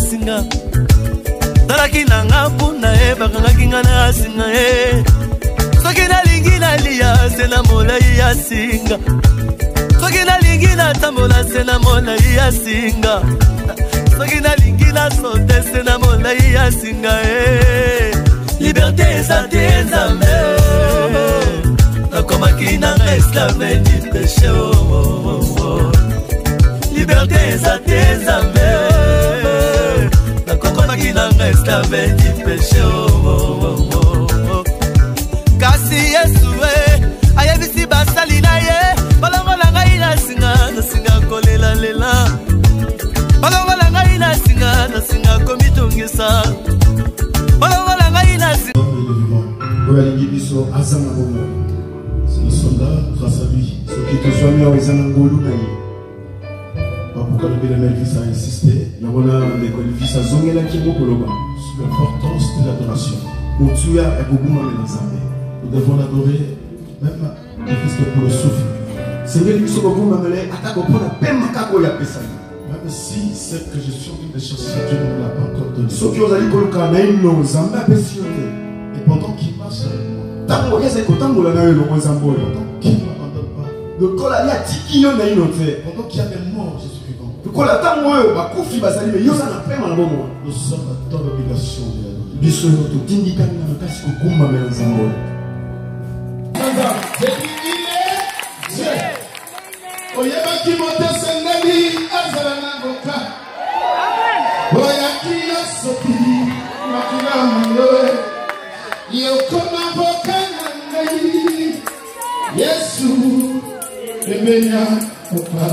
singa Talaki nanga puna bakanga kinga na singa Soki na lingi na liya sena molai ya singa Soki na lingi na tambola sena molai ya singa Soki na lingi na sote sena molai ya singa Liberté ezate nzambe Nakomaki nanga esclave du péché Liberté ezate nzambe Nakomaki nanga esclave du péché Kasi Yesu ayebisi basali na ye balongola ngai na singa kolela lela balongola ngai na singa komitungisa balongola ngai na singa c'est le soldat grâce à lui ce qui te soit mis en Zanangolu pourquoi le Bénémélis a insisté il y a sur l'importance de l'adoration nous devons l'adorer même le Christ pour le souffle. Même si c'est que je suis en train de chercher, Dieu ne l'a pas encore donné. Et pendant qu'il marche avec moi, pendant qu'il ne m'abandonne pas, pendant qu'il y a des morts, je suis vivant. Nous sommes dans l'obligation de l'adorer. J'ai dit il est Dieu. Oyebaki motesengeli azala na boka. Oyaki yosoki makila manyoe. Yokoma boka na ngai. Yesu emenya boka.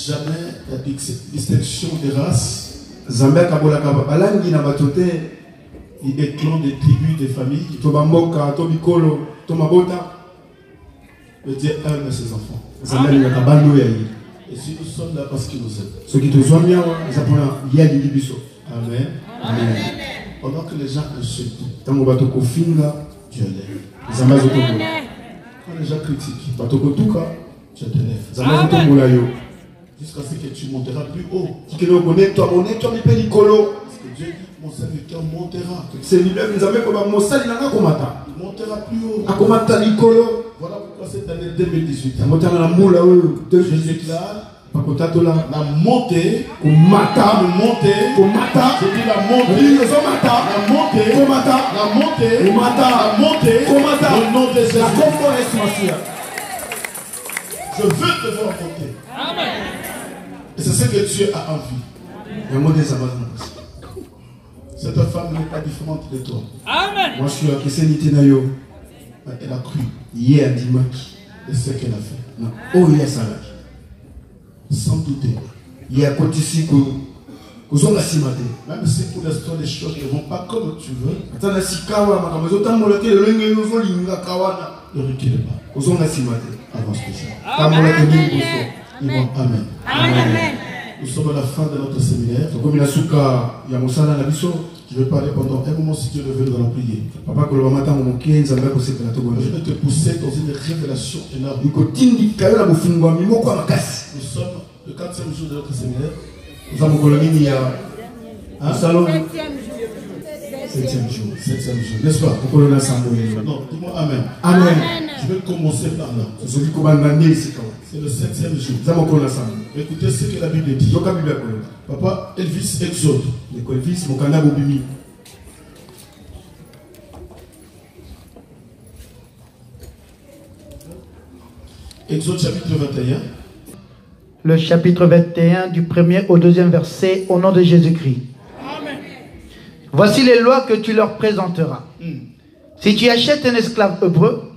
jamais la distinction des races. Zambia kabolaka balangi na batote des clans, des tribus, des familles. Tobamboka, tobikolo, tomabota. Le Dieu aime ses enfants. Zambia ni kabando ya yi. Et si nous sommes là parce qu'il nous aime. Ce qui te soit bien, ça prend ya di biso. Amen. Amen. Pendant que les gens insultent, tango batoko finga, Dieu lève. Zambia zotomo. Quand les gens critiquent, batoko tuka, Dieu te lève. Zambia zotomo la yo. Jusqu'à ce que tu monteras plus haut. Tikelo connaît toi, mi pe likolo. Parce que Dieu dit, mon serviteur montera. C'est lui-même Zambia ko ba mosali nanga komata. Il montera plus haut. Akomata likolo. Voilà pourquoi cette année 2018. Motana na mula o Je déclare pakotatola la montée, komata, montée, komata, je dis la montée, la montée, komata, la montée, komata, la montée, komata, au nom de Jésus. la conférence. Je veux te voir monter. Amen. Et c'est ce que Dieu a envie. Cette femme n'est pas différente de toi. Amen. Moi je suis à Kisenite Nayo. Elle a cru. Hier dimanche. Et ce qu'elle a fait. Non. Oh il y a ça là. Sans douter. Il y a côté ici que même si pour l'instant les choses ne vont pas comme tu veux, ne recule pas. Avance déjà. Amen. Amen. Amen. Nous sommes à la fin de notre séminaire. Je vais parler pendant un moment si Dieu le veut, nous allons prier. Je vais te pousser dans une révélation énorme. Nous sommes le 4e jour de notre séminaire. Nous avons salon. 7e jour. N'est-ce pas? Non, dis-moi Amen. Amen. Je vais commencer par là. C'est le 7e jour. Écoutez ce que la Bible dit. Papa, Elvis exhorte. Exode chapitre 21. Le chapitre 21 du 1er au 2e verset au nom de Jésus-Christ. Voici les lois que tu leur présenteras. Si tu achètes un esclave hébreu,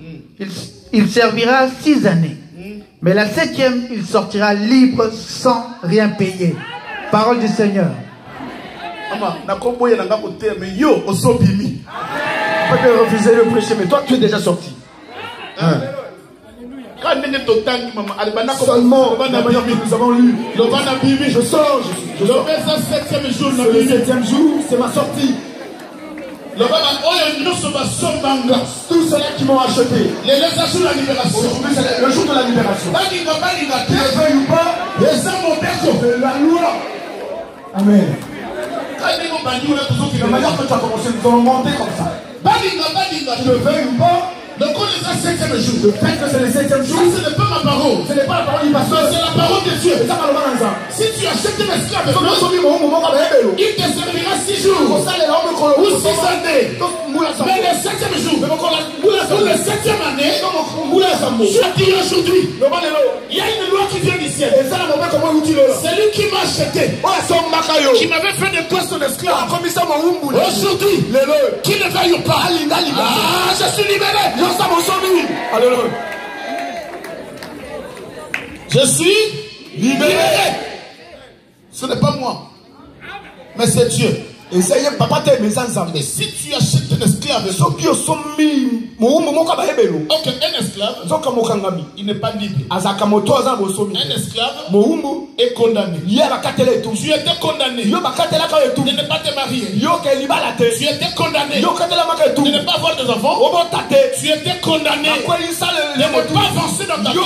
il servira 6 années. Mais la 7e, il sortira libre sans rien payer. Parole du Seigneur. Pas de refuser de prêcher, mais toi tu es déjà sorti. Seulement, nous avons lu. Je sors. Le 7e jour, le 7e jour, c'est ma sortie. Tous ceux qui m'ont acheté. Aujourd'hui, c'est le jour de la libération. Qu'ils le veuillent ou pas, c'est la loi. Amen. La manière que tu as commencé, nous allons monter comme ça. Qu'ils le veuillent ou pas, le fait que c'est le 7e jour, ce n'est pas ma parole. Ce n'est pas la parole du pasteur, c'est la parole de Dieu. Si tu achètes un esclave, il te servira 6 jours ou 6 années. Mais le 7e jour, pour la 7e année, je dis aujourd'hui, il y a une loi qui vient du ciel. C'est lui qui m'a acheté, qui m'avait fait de toi son esclave. Aujourd'hui, qui ne veille pas, je suis libéré. Je suis libéré. Ce n'est pas moi, mais c'est Dieu. Et si tu achètes un esclave, ok, un esclave, il n'est pas libre. Un esclave est condamné. Tu étais condamné de ne pas te marier. Tu étais condamné de ne pas avoir des enfants. Tu étais condamné de ne pas avancer dans ta vie.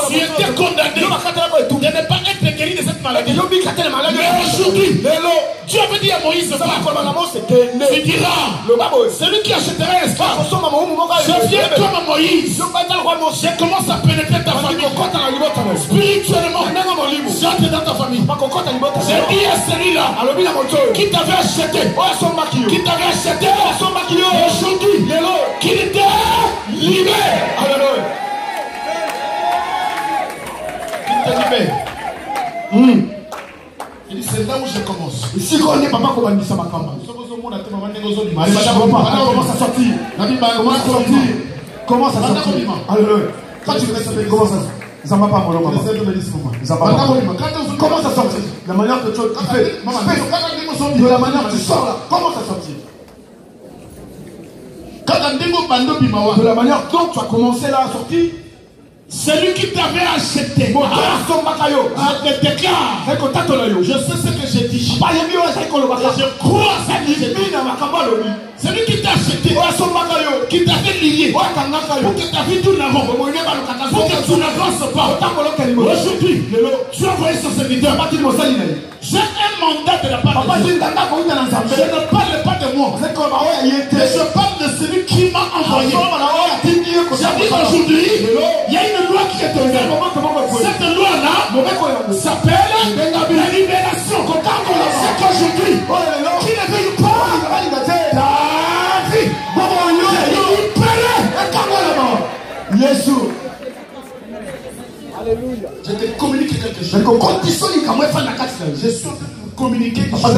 Tu étais condamné de ne pas être guéri de cette maladie. Mais aujourd'hui, Dieu avait dit à Moïse, tu diras, celui qui achètera un esclave, je viens comme Moïse, je commence à pénétrer ta famille spirituellement, j'entre dans ta famille. J'ai dit à celui-là qui t'avait acheté, aujourd'hui, qu'il était libéré. Qu'il te libère. Il dit, c'est là où je commence. Si on est papa, comment ça va commence à sortir. Commence à sortir. Alléluia. Quand tu fais ça, comment ça Zamba pas mon nom. Comment ça sortit? La manière que tu fais. De la manière que tu sors là. Comment ça sortit? De la manière dont tu as commencé là à sortir. Celui qui t'avait acheté, je te déclare, je sais ce que j'ai dit. Je crois à sa vie. Celui qui t'a acheté, qui t'avait lié, pour que ta vie tourne avant, pour que tu n'avances pas. Aujourd'hui, tu as envoyé son serviteur. J'ai un mandat de la part de Dieu. Je ne parle pas de moi, mais je parle de celui qui m'a envoyé. J'ai dit aujourd'hui, il y a une loi qui est tombée. Cette loi-là s'appelle la libération. C'est qu'aujourd'hui, qui ne veut pas ta vie, Alléluia. Je te communique quelque chose. Je suis en train de communiquer quelque chose.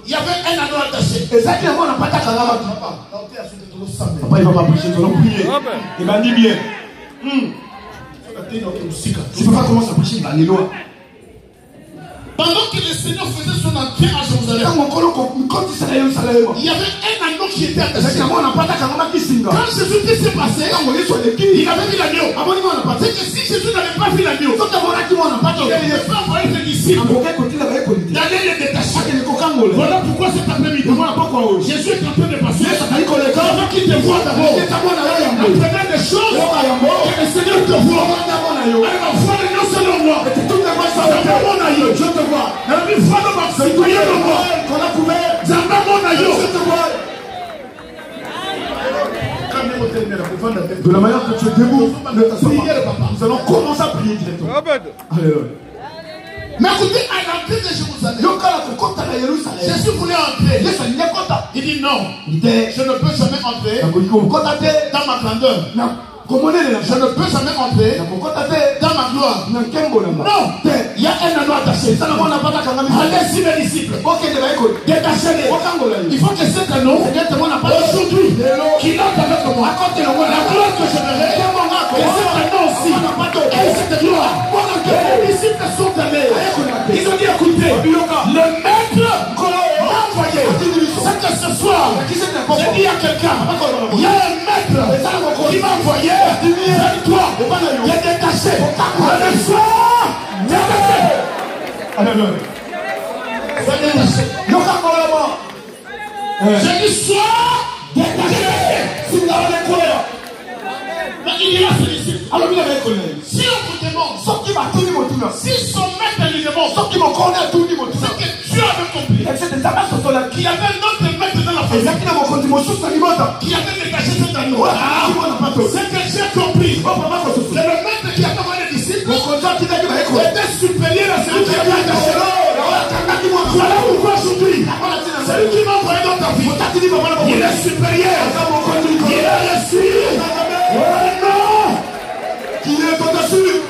Il y avait un anneau attaché. Papa, il va pas prêcher, tu vas prier. Il m'a dit bien. Tu ne peux pas commencer à prêcher, il va aller loin. Pendant que le Seigneur faisait son entrée à Jérusalem, il y avait un anneau qui était attaché. Quand Jésus s'est passé, il avait vu l'agneau. C'est que si Jésus n'avait pas vu l'agneau, il n'avait pas envoyé ses disciples d'aller les détacher. Voilà pourquoi cet après-midi, Jésus est en train de passer. Avant qu'il te voit d'abord, apprenez des choses que le Seigneur te voit. Alors, vois l'agneau selon moi. Je te vois. De la manière que tu es debout, nous allons commencer à prier directement. Mais écoutez, à l'entrée de Jérusalem, Jésus voulait entrer. Il dit non, je ne peux jamais entrer dans ma grandeur. Je ne peux jamais entrer dans ma gloire. Non, il y a un anneau attaché. Allez-y mes disciples, détachez-les. Il faut que cet anneau, aujourd'hui, qu'il entre avec moi, la gloire que je verrai, et cet anneau aussi, et cette gloire, les disciples sont allés. Ils ont dit écoutez, le maître m'a envoyé. C'est que ce soir, j'ai dit à quelqu'un, il y a un maître qui m'a envoyé. Toi, tu es détaché. Le soir, détaché. J'ai dit soir, détaché. Mais il y a ses disciples. Si on vous demande, si son maître lui demande, c'est que Dieu avait compris qu'il y avait un autre maître dans la famille qui avait détaché cet anneau. C'est que j'ai compris. C'est le maître qui a envoyé les disciples était supérieur à celui qui avait détaché. Voilà pourquoi aujourd'hui, celui qui m'a envoyé dans ta vie, il est supérieur. Il est reçu.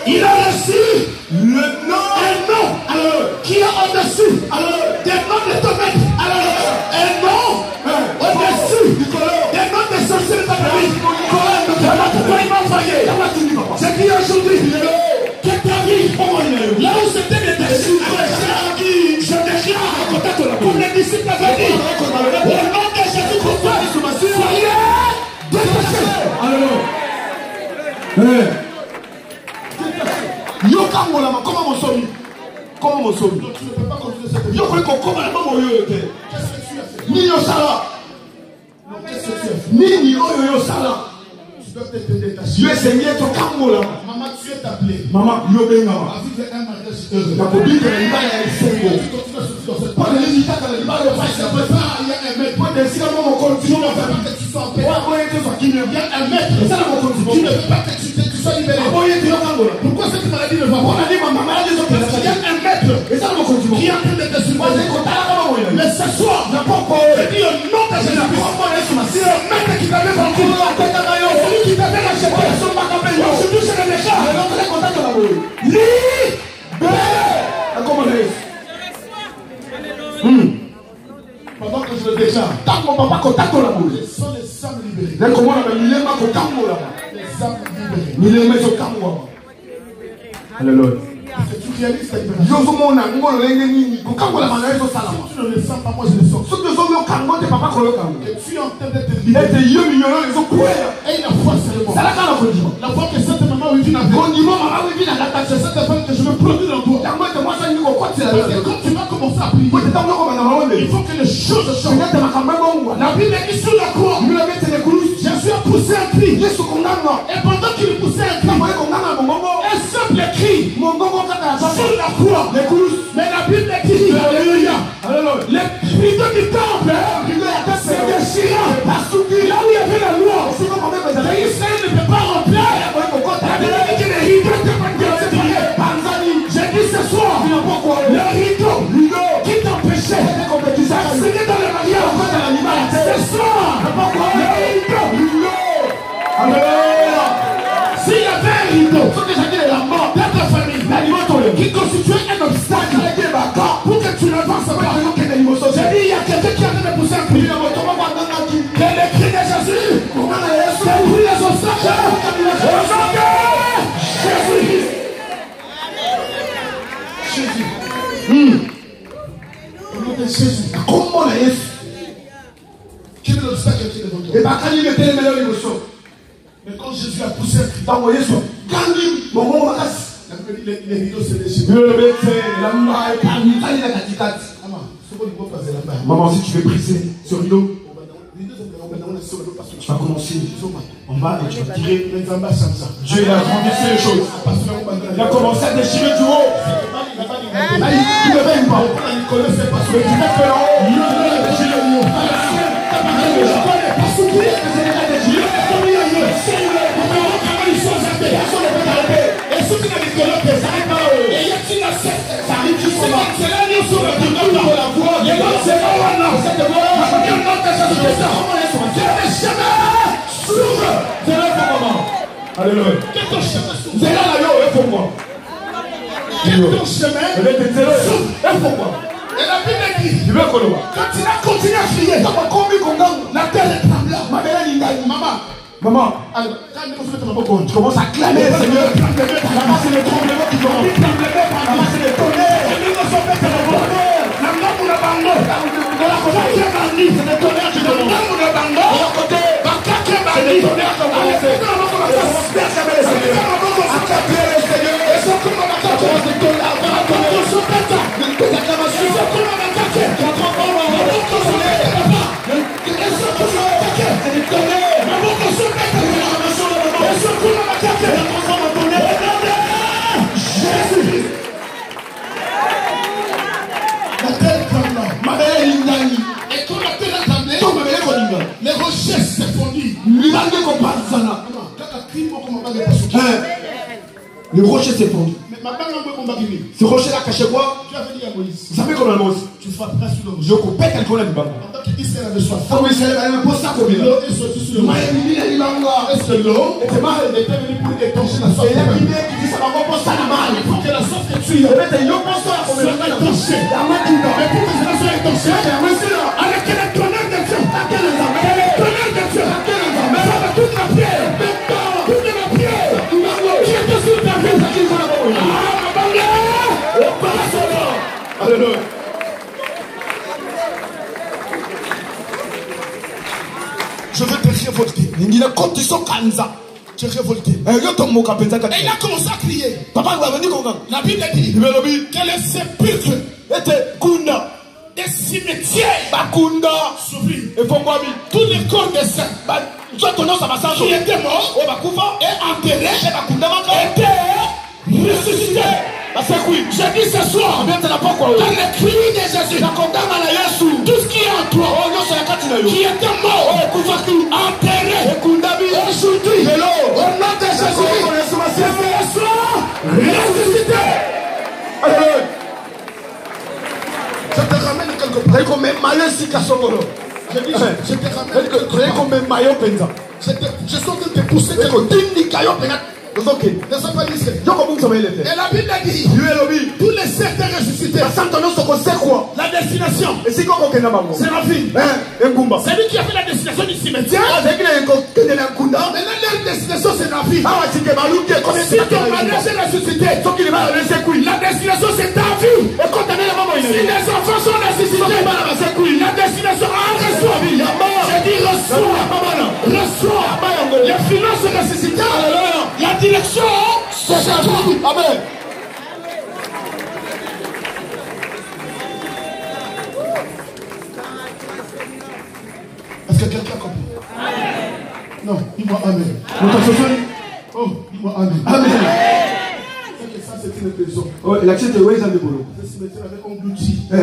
Il a reçu le nom, un nom qui est au-dessus des noms de ton maître. Un nom au-dessus des noms des sorciers de ta famille. Voilà pourquoi il m'a envoyé. C'est qui aujourd'hui que ta vie, là où c'était détaché, je déclare pour les disciples avaient dit, au nom de Jésus Christ, soyez détachés. Yo kamolama comment mon somi? Comment mon somi? Tu ne peux pas continuer cette vie. Yo comment la maman yo était? Qu'est-ce que tu as fait? Ni yo sala. Qu'est-ce que tu as fait? Ni yo sala. Tu dois te détacher. Yo Seigneur ton kamolama. Maman tu es appelé. Maman yo bengama. A vivre un mariage heureux. La copine de l'Iba est sengo. Tu continues sur cette pas de l'Iba de l'Iba le pas c'est pas il y a un maître. Pas de si la maman continue à faire que tu sois en paix. Il y a un maître. Ça la maman continue. Tu ne veux pas que tu sois libéré. Pourquoi cette maladie ne va pas? On a dit ma maladie il y a un maître qui est en train de te supporter. Mais ce soir, je dis au nom de Jésus, c'est le maître qui t'avait vendu, celui qui t'avait racheté. Aujourd'hui, c'est le méchant. Libéré. Comment on est? Pendant que je le déclare, tant qu'on ne va pas contacter la boule. Ce sont les âmes libérées. Les âmes libérées. Alléluia. Tu réalises cette opération. Si tu ne le sens pas, moi je le sens. Que tu es en train d'être libéré. Et il a foi seulement. La foi que cette maman vit dans toi. C'est cette femme que je veux produire dans toi. Parce que quand tu vas commencer à prier, il faut que les choses changent. La Bible est sur la croix. Jésus a poussé un cri. Et pendant qu'il poussait un cri, un simple cri sur la croix. Mais la Bible dit, alléluia, les rideaux du temple se déchirent. Là où il y avait la loi, Israël ne peut pas remplir. La Bible dit que les rideaux étaient déchirés. J'ai dit ce soir, le rideau qui t'empêchait d'accéder dans le mariage. Ce soir, le rideau. S'il y avait un rideau, la mort de ta famille, qui constituait un obstacle pour que tu n'avances pas. J'ai dit, il y a quelqu'un qui a de pousser un cri. Que le cri de Jésus, c'est pour les obstacles. Jésus. Comment la Jésus? Quel est l'obstacle qui est devant toi? Mais quand Jésus a poussé un cri, les rideaux se déchirent. Maman, si tu veux briser ce rideau, tu vas commencer en bas et tu vas tirer. Dieu a renversé les choses. Il a commencé à déchirer du haut. Tu ne veilles pas. Tu ne sais pas ce que tu fais en haut. Alléluia. Que ton chemin s'ouvre. C'est là la yo, et pour moi. Que ton chemin s'ouvre, et pour moi. Et la Bible dit, quand il a continué à crier, la terre est trembla. Maman, tu commences à clamer, Seigneur. Maman, c'est le tremblement qui commence. Maman, c'est le tonnerre. C'est le tonnerre qui demande. C'est le tonnerre qui demande. Les rochers se fondent. Le rocher s'est fondu. Ce rocher là caché quoi? Tu avais dit à Moïse. Vous savez comment Moïse? Tu frapperas sur le rocher. Je coupe quelqu'un là du bas. Pendant qu'Israël avait soif. Comme Israël avait un peu ça comme il est sorti sur le rocher. Est-ce que l'eau était venue pour étancher la soif? Et la Bible qui dit ça va pas ça mal. Il faut que la soif que tu as. Mais il faut soit étanchée. Mais pour que cela soit étanché, avec le tonnerre de Dieu. Le tonnerre de Dieu. Toute la pierre. Toute la pierre. Qui était sur ta vie. Alléluia. Je veux te révolter. Il a condition Kanza. Tu es révolté. Et il a commencé à crier. Papa va venir comme la Bible dit que les sépulcres étaient Kunda. Des cimetières. Bakunda. Et tous les corps des saints. Qui étaient morts. Et enterrés. Étaient ressuscités. J'ai dit ce soir, dans le cri de Jésus, tout ce qui est en toi, qui était mort, enterré, aujourd'hui, au nom de Jésus, ressuscité. Je te ramène quelque part. Je te ramène quelque part. Je suis en train de te pousser quelque part. Et la Bible dit tous les sectes ressuscités. La destination, c'est la vie. C'est lui qui a fait la destination du cimetière. Maintenant leur destination c'est la vie. vie. Si ton mariage est ressuscité, la destination c'est ta vie. Si les enfants sont ressuscités, la destination reçoit. J'ai dit reçois. Les finances ressuscitées, la direction c'est ta vie. Amen. Est-ce que quelqu'un comprend? Non, dis-moi Amen. Oh, dis-moi Amen. Amen. Ça, c'est une maison. Oh, l'accès de Weza de Bolo. Je suis mettre avec un outil. La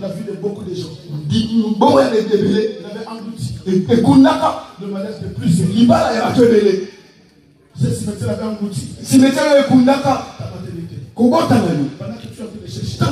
vie de beaucoup de gens. Il avait un outil. Et Kundaka, de manière de plus. Libala et Atelier. Je suis mettre avec un outil. Si mettre avec Kundaka, ta maternité. Comment t'as vu? Pendant que tu as fait des chercher. T'as vu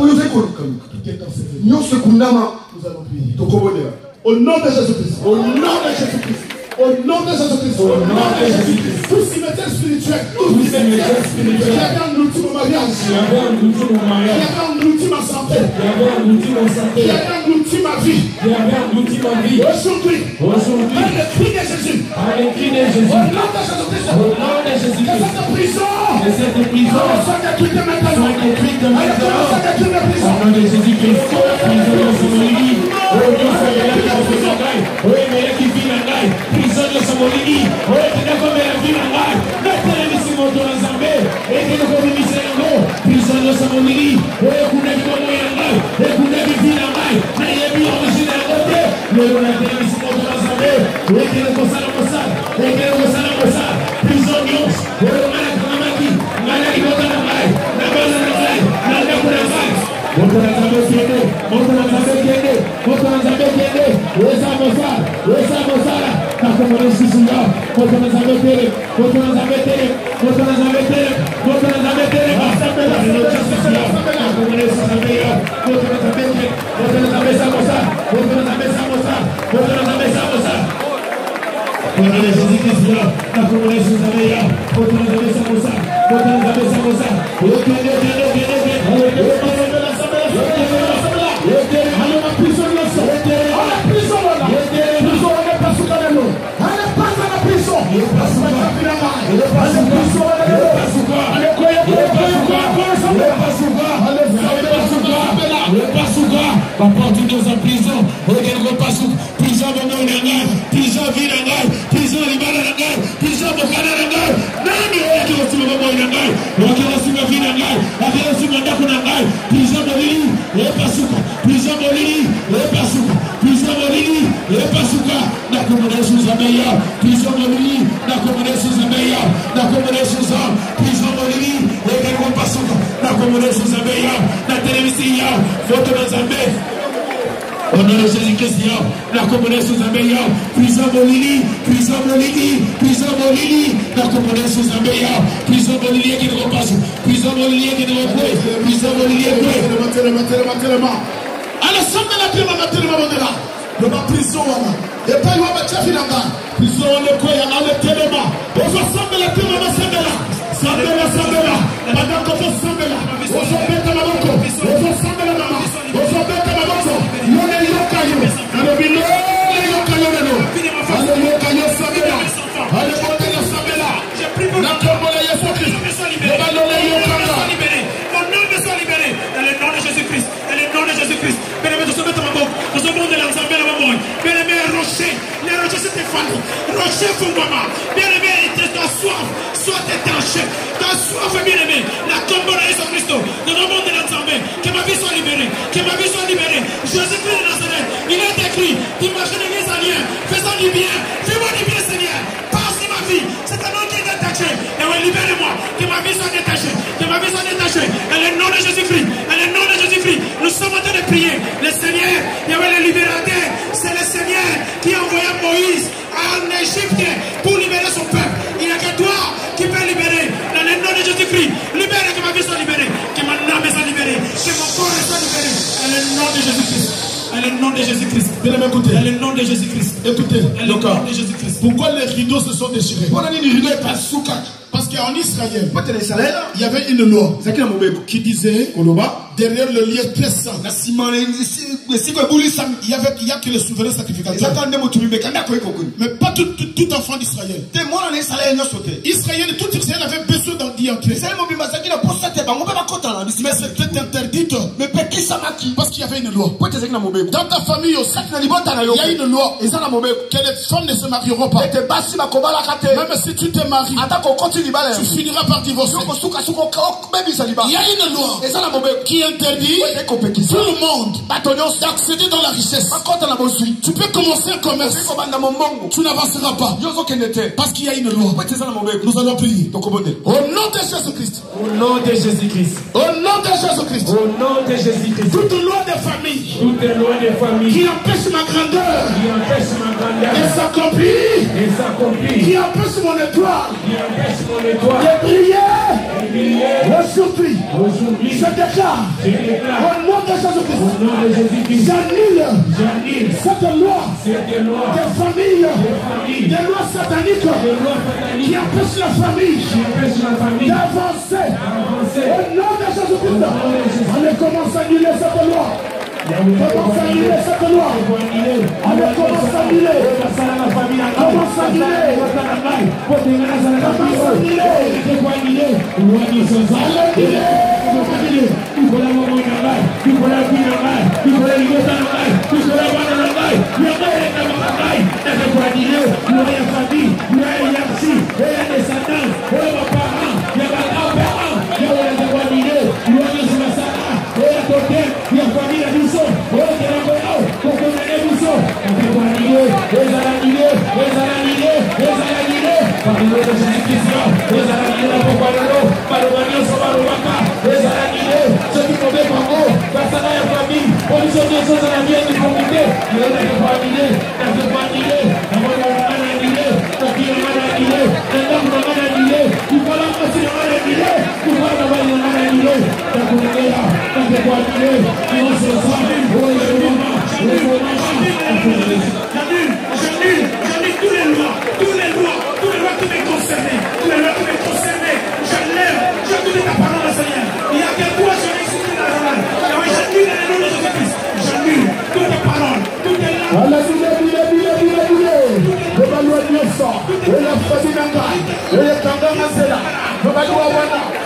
ce qu'on nous allons prier. Au nom de Jésus-Christ. Au nom de Jésus-Christ. Au nom de Jésus-Christ. Au nom de Jésus-Christ. Tout cimetière spirituel. Tout cimetière spirituel. Il y avait un outil au mariage. Il y avait un outil au mariage. Il y avait un outil ma santé. Il y avait un outil ma santé. Il y avait un outil ma vie. Il y avait un outil ma vie. Aujourd'hui. Aujourd'hui. Par le cri de Jésus. Par le cri de Jésus. Au nom de Jésus-Christ. Au nom de Jésus-Christ. Que cette prison. Que cette prison. Soit détruite maintenant. Soit détruite maintenant. Soit détruite de prison. Au nom de Jésus-Christ. Prison de Somonini. Oh Dieu, c'est la prison. Oui, mais qui vit la gaille. Prison de Somonini. Oui, qui n'a pas la vie la gaille. La télévision de la Zambé. Et qui n'a pas de misère. Prison de Somonini. Oui, qui n'a pas de la gaille. Et qui n'a pas de vie la gaille. Mais il y a bien origine à côté. Mais la télévision de la Zambé. Oui, qui n'a pas la Mossad. Et qui n'a pas la Mossad. Prison de Yons. Oui, malade de la Maki. Malade de la gaille. La bonne de la gaille. La bonne de la gaille. Monte la Zambé qui est né. Monte la Zambé qui est né. Monte la Zambé qui est né. Esa Mossad. Esa Mossad. Monte la Zambé télé. Monte la Zambé télé. Monte la Zambé télé. Monte la Zambé télé. Monte la Zambé télé. Monte la Zambé télé. Monte la Zambé télé. Monte la Zambé Samossad. Monte la Zambé Samossad. Monte la Zambé Samossad. Monte la Jésus-Christ là. La communauté Zambé là. Monte la Zambé Samossad. Monte la Zambé Samossad. La porte de nos prison, regarde pas sous prison de nos langages, prison vie langages, prison libana langages, prison bokana langages, nani est qui reçoit le bon langages, qui reçoit la vie langages, qui reçoit le mandat langages, prison de l'île, et pas sous prison de l'île, et pas sous prison de l'île, et pas sous la communauté sous la meilleure, prison de l'île, la communauté sous la meilleure, la communauté sous la prison de l'île, et pas sous la communauté sous la meilleure, la télévision, photo dans Zambé. Au nom de Jésus-Christ, la communauté sous la meilleure, prison Bolili, prison Bolili, prison Bolili, la communauté sous la meilleure, prison Bolili qui ne repasse, prison Bolili qui ne repasse, prison Bolili qui ne repasse. Alors, ça me l'a pris, ma tellement de là. De ma prison, et pas eu à ma filanga. Prison, le quoi, il y a le téléma. On va s'emmener la pire, ma sembela. Sembela. Madame, quand on sembela. On s'en met à ma banque. On s'en sembela, maman. On s'en met à ma banque. On est yokayo. Alors, il est yokayo, non. Alors, yokayo, sembela. Alors, yokayo, sembela. J'ai pris mon nom. La communauté soit libérée. Mon nom me soit libéré. Dans le nom de Jésus-Christ. Dans le nom de Jésus-Christ. Bien-aimé, nous sommes à ma banque. Nous sommes de l'ensemble de ma banque. Bien-aimé, rocher. Les rochers, c'est Stéphane. Rocher, Fungama. Bien-aimé, ta soif soit étanchée. Ta soif, bien-aimé. La tombe de Jésus-Christ. Dans le monde de l'ensemble. Que ma vie soit libérée. Que ma vie soit libérée. Jésus-Christ de Nazareth. Il est écrit. T'imagines les aliens. Faisons du bien. Fais-moi du bien, Seigneur. Passe ma vie. C'est un nom qui est détaché. Et oui, libère-moi. Que ma vie soit détachée. Que ma vie soit détachée. Dans le nom de Jésus-Christ. Dans le nom de Jésus-Christ. Nous sommes en train de prier. Le Seigneur, il y avait le libérateur. C'est le Seigneur qui a envoyé Moïse en Égypte pour libérer son peuple. Il n'y a que toi qui peux libérer. Dans le nom de Jésus-Christ. Libère, que ma vie soit libérée. Que mon âme soit libérée. Que mon corps soit libéré. Dans le nom de Jésus-Christ. Dans le nom de Jésus-Christ. Dans le nom de Jésus-Christ. Écoutez, le nom de Jésus-Christ. Pourquoi les rideaux se sont déchirés? Parce qu'en Israël, il y avait une loi qui disait derrière le lieu très saint, il n'y a que le souverain sacrificateur. Mais pas tout enfant d'Israël. Israël, tout Israël avait besoin d'y entrer. Mais c'était interdit. Parce qu'il y avait une loi. Dans ta famille aussi, il y a une loi que les femmes ne se marieront pas. Même si tu te maries, tu finiras par divorcer. Il y a une loi qui interdit tout le monde d'accéder dans la richesse. Tu peux commencer un commerce, tu n'avanceras pas. Parce qu'il y a une loi. Nous allons prier. Au nom de Jésus-Christ. Au nom de Jésus-Christ. Au nom de Jésus-Christ. Au nom de Jésus-Christ. Toute loi de famille. Toute loi de famille. Qui empêche ma grandeur. Qui empêche ma grandeur. De s'accomplir. De s'accomplir. Qui empêche mon étoile. Qui empêche mon étoile. De briller. De briller. Aujourd'hui. Aujourd'hui. Je déclare. Je déclare. Au nom de Jésus-Christ. Au nom de Jésus-Christ. J'annule. J'annule. Cette loi. Cette loi. Des familles. Des familles. Des lois sataniques. Des lois sataniques. Qui empêchent la famille. Qui empêchent la famille. D'avancer. D'avancer. Au nom de Jésus-Christ. Allez, commence à annuler cette loi. Commence à annuler cette loi. Allez, commence à annuler. Commence à annuler.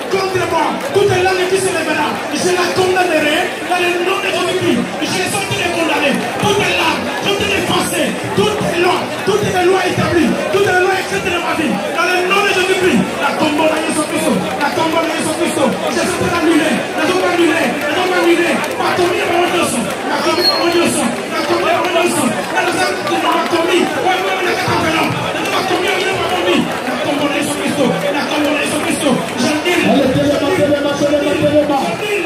Contre moi, toute langue qui se lèvera, je la condamnerai dans le nom de Jésus-Christ. Je les sortirai condamner. Toutes les langues, toutes les pensées, toutes les lois établies, toutes les lois écrites de ma vie, dans le nom de Jésus-Christ. La tombe de Jésus-Christ, la tombe de Jésus-Christ. Je suis annulé, la tombe annulée, la tombe annulée. Ma tombe est mon Dieu, la tombe est mon Dieu, la tombe est mon Dieu. La tombe est mon Dieu, la tombe de Jésus-Christ. Allez, téléma.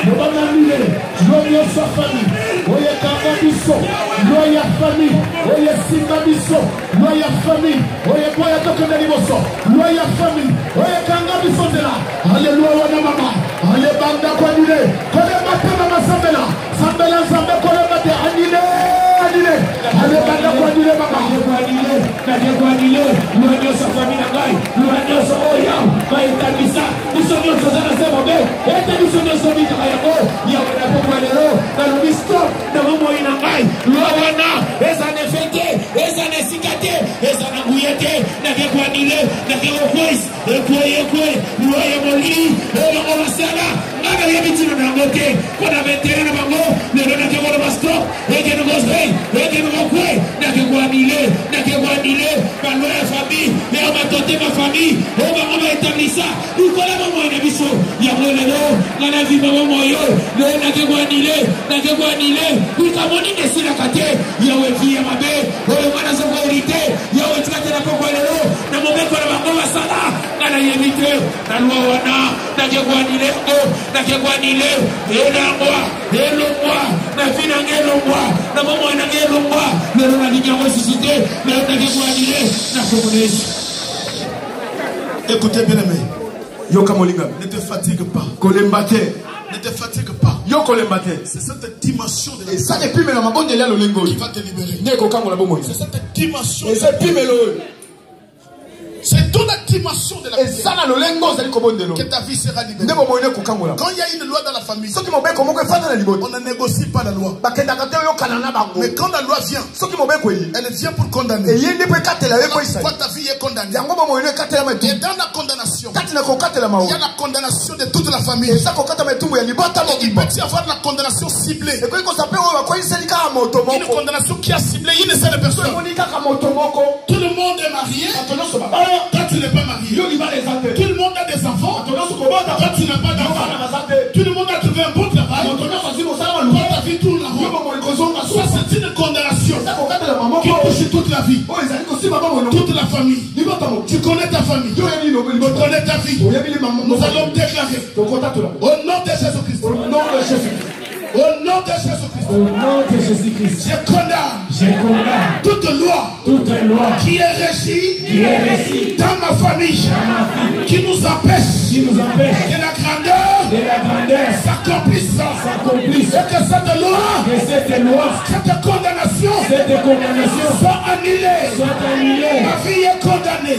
Nous allons annuler. Gloire sa famille. Oye Kanga Biso. Gloire famille. Oye Simba Biso. Gloire famille. Oye Boya Tokende Liboso. Gloire famille. Oye Kanga Biso Tela. Alléluia wana mama. Allez banda kwa annulé. Kole mate mama Sambela. Sambela Zambe kole mate annulé. Allez banda kwa annulé mama. Annulé. Gloire sa famille na ngai. Gloire sa oya. Baita bisa. Nous sommes dans et nous sommes dans il y a un peu de l'eau dans le stop dans le moyen d'engail l'ouana et ça n'est fêté et ça n'est cicaté et ça n'a bouillé n'a qu'à quoi nier n'a qu'à reposer et quoi l'ouaya moli et on va se là n'a qu'à éviter de nous moquer qu'on avait terre dans le le n'a qu'à quoi le stop et que nous gosser et que nous quoi n'a qu'à quoi nier par la famille et on va tenter ma famille on va établir ça nous collons moi une émission il y a le nom dans la vie maman moyo le n'a que quoi nier oui comme on dit que c'est la carte il y a une vie à ma belle on va dans sa vérité il y a une traite de quoi le nom dans mon mec on va voir ça là dans la vérité dans le wana n'a que quoi nier et là moi et le moi na vie n'a que le moi dans mon moi n'a que le moi le nom a dit qu'il ressuscité mais n'a que quoi nier n'a que connaître. Écoutez bien aimé. Ne te fatigue pas. Ne te fatigue pas. C'est cette dimension de la qui va te libérer. C'est cette dimension. C'est dans la dimension de la prière que ta vie sera libérée. Quand il y a une loi dans la famille, on ne négocie pas la loi. Mais quand la loi vient, elle vient pour condamner. Pourquoi ta vie est condamnée? Et dans la condamnation, il y a la condamnation de toute la famille. Il peut y avoir la condamnation ciblée. Une condamnation qui a ciblé une seule personne. Tout le monde est marié. Toi tu n'es pas marié. Tout le monde a des enfants. Toi tu n'as pas d'enfants. Tout le monde a trouvé un bon travail. Toi ta vie tourne en rond. Ça c'est une condamnation qui touche toute la vie, toute la famille. Tu connais ta famille, tu connais ta vie. Nous allons déclarer au nom de Jésus-Christ. Au nom de Jésus-Christ. Au nom de Jésus-Christ. Au nom de Jésus-Christ. Je condamne toute loi qui est régie dans ma famille, qui nous empêche que la grandeur s'accomplisse. Et que cette loi, cette condamnation soit annulée. Ma vie est condamnée.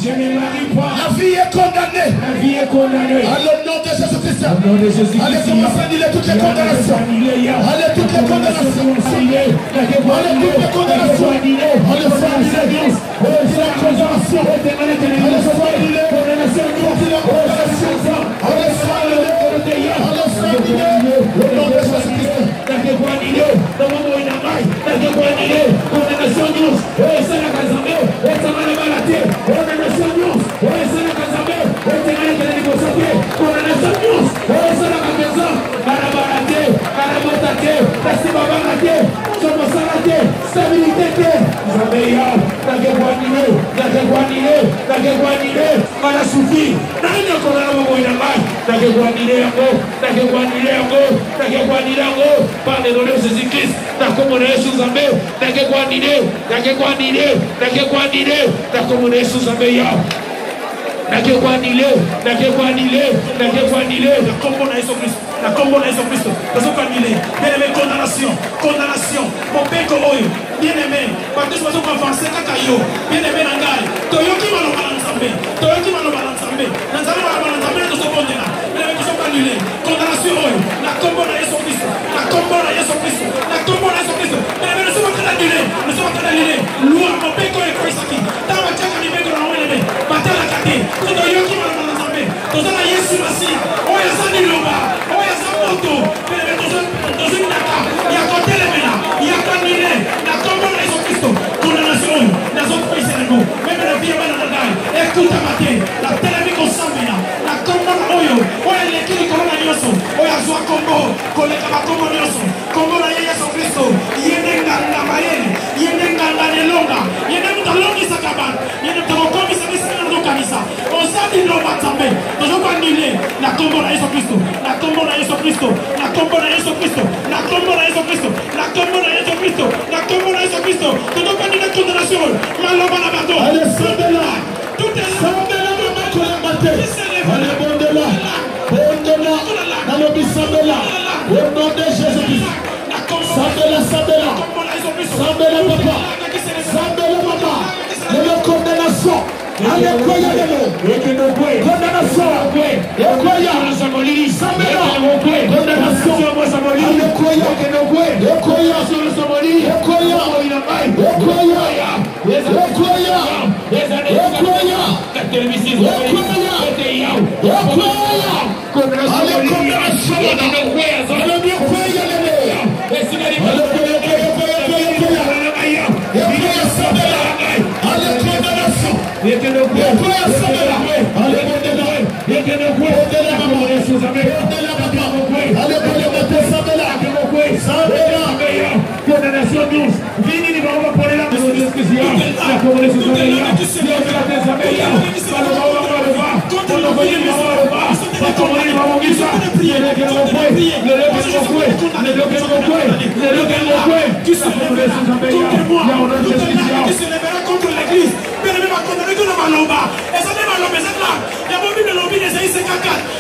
Je ne me marie pas. La vie est condamnée. À le nom de Jésus-Christ. Allez, commencez à annuler toutes les condamnations. Allez, toutes les condamnations. Allez, toutes les condamnations. Allez, condamnation, mon père Koroyo, bien aimé, parce que je suis avancé, Kakayo, bien aimé Nangai, Toyoki Maloba Nzambe, condamnation, la combo de Yesu Christ, la combo de Yesu Christ, la combo de Yesu Christ, mais nous sommes en train d'annuler, loi, mon père Koroyo, dans ma tête, on y met dans la main, Matel la Kate, Toyoki Maloba Nzambe, dans la Yesu Massi, on y a ça Niloba, on y a ça Moto, dans une Naka, il y a côté les ménas, il y a annulé, la combo de Yesu Christ, condamnation, les autres pays sénégaux, même la vie est mal dans la écoute à mater, la télévision s'emmène, la combo de Oyo, on y a l'équipe de Corona Nyoso, on y a Zoa Combo, Koleka Combo Nyoso, Combo de Yesu Christ, Yenenga la Mayenne, Yenenga la Nelonga, Yenenga la Longi Sakaban, Yenenga la Longi Sakaban, on s'est dit non, Matambe, nous avons annulé la combo de Yesu Christ, la combo de Yesu Christ, la combo de Yesu Christ, la combo de Yesu Christ, la combo de Yesu Christ, la combo de Yesu Christ, nous avons annulé la condamnation, Maloba la bateau, allez, sors-de-là, tout est là, sors-de-là, allez, bon-de-là, bon-de-là, Nalobi sors-de-là, au nom de Jésus-Christ, sors-de-là, sors-de-là, sors-de-là, papa, sors-de-là, papa, la condamnation. Allez, condamnation,